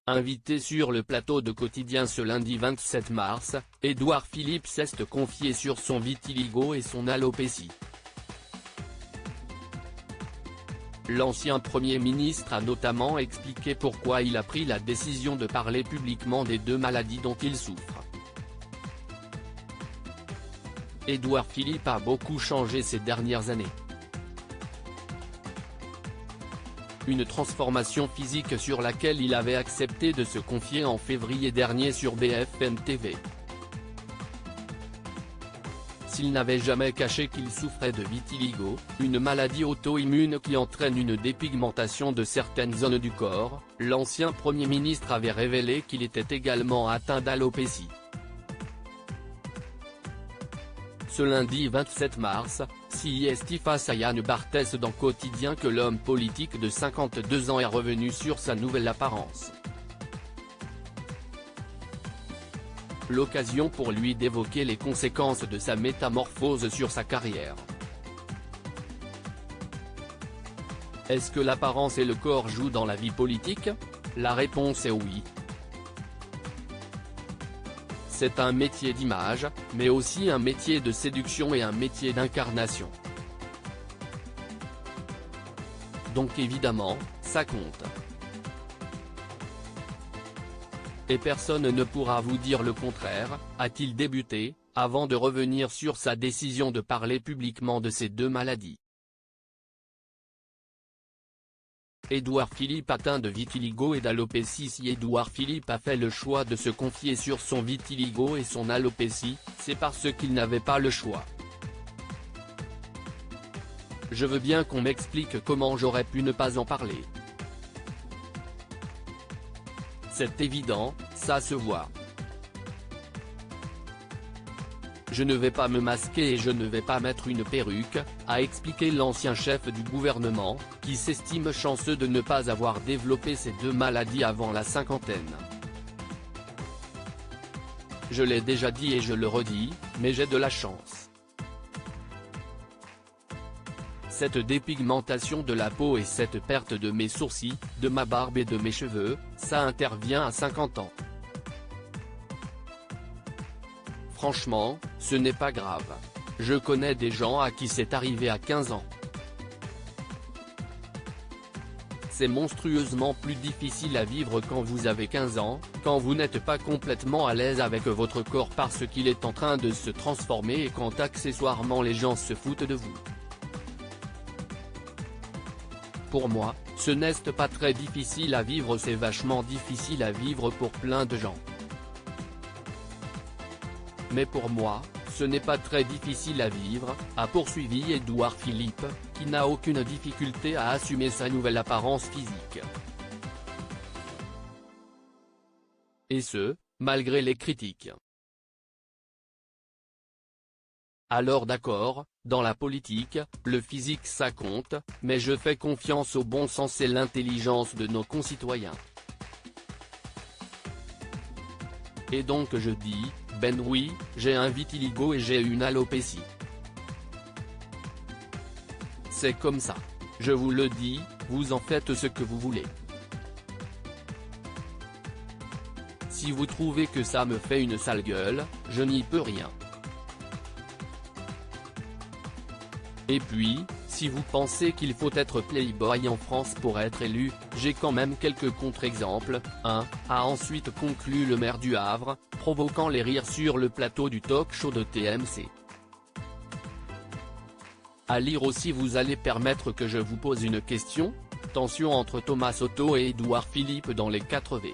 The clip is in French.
Invité sur le plateau de Quotidien ce lundi 27 mars, Édouard Philippe s'est confié sur son vitiligo et son alopécie. L'ancien Premier ministre a notamment expliqué pourquoi il a pris la décision de parler publiquement des deux maladies dont il souffre. Édouard Philippe a beaucoup changé ces dernières années. Une transformation physique sur laquelle il avait accepté de se confier en février dernier sur BFM TV. S'il n'avait jamais caché qu'il souffrait de vitiligo, une maladie auto-immune qui entraîne une dépigmentation de certaines zones du corps, l'ancien Premier ministre avait révélé qu'il était également atteint d'alopécie. Ce lundi 27 mars, c'est face à Yann Barthès dans Quotidien que l'homme politique de 52 ans est revenu sur sa nouvelle apparence. L'occasion pour lui d'évoquer les conséquences de sa métamorphose sur sa carrière. Est-ce que l'apparence et le corps jouent dans la vie politique? La réponse est oui. C'est un métier d'image, mais aussi un métier de séduction et un métier d'incarnation. Donc évidemment, ça compte. Et personne ne pourra vous dire le contraire, a-t-il débuté, avant de revenir sur sa décision de parler publiquement de ces deux maladies. Édouard Philippe atteint de vitiligo et d'alopécie. Si Édouard Philippe a fait le choix de se confier sur son vitiligo et son alopécie, c'est parce qu'il n'avait pas le choix. Je veux bien qu'on m'explique comment j'aurais pu ne pas en parler. C'est évident, ça se voit. Je ne vais pas me masquer et je ne vais pas mettre une perruque, a expliqué l'ancien chef du gouvernement, qui s'estime chanceux de ne pas avoir développé ces deux maladies avant la cinquantaine. Je l'ai déjà dit et je le redis, mais j'ai de la chance. Cette dépigmentation de la peau et cette perte de mes sourcils, de ma barbe et de mes cheveux, ça intervient à 50 ans. Franchement, ce n'est pas grave. Je connais des gens à qui c'est arrivé à 15 ans. C'est monstrueusement plus difficile à vivre quand vous avez 15 ans, quand vous n'êtes pas complètement à l'aise avec votre corps parce qu'il est en train de se transformer et quand accessoirement les gens se foutent de vous. Pour moi, ce n'est pas très difficile à vivre, c'est vachement difficile à vivre pour plein de gens. Mais pour moi, ce n'est pas très difficile à vivre, a poursuivi Édouard Philippe, qui n'a aucune difficulté à assumer sa nouvelle apparence physique. Et ce, malgré les critiques. Alors d'accord, dans la politique, le physique ça compte, mais je fais confiance au bon sens et l'intelligence de nos concitoyens. Et donc je dis, ben oui, j'ai un vitiligo et j'ai une alopécie. C'est comme ça. Je vous le dis, vous en faites ce que vous voulez. Si vous trouvez que ça me fait une sale gueule, je n'y peux rien. Et puis, si vous pensez qu'il faut être playboy en France pour être élu, j'ai quand même quelques contre-exemples. 1, a ensuite conclu le maire du Havre, provoquant les rires sur le plateau du talk-show de TMC. À lire aussi. Vous allez permettre que je vous pose une question? Tension entre Thomas Soto et Édouard Philippe dans les 4V.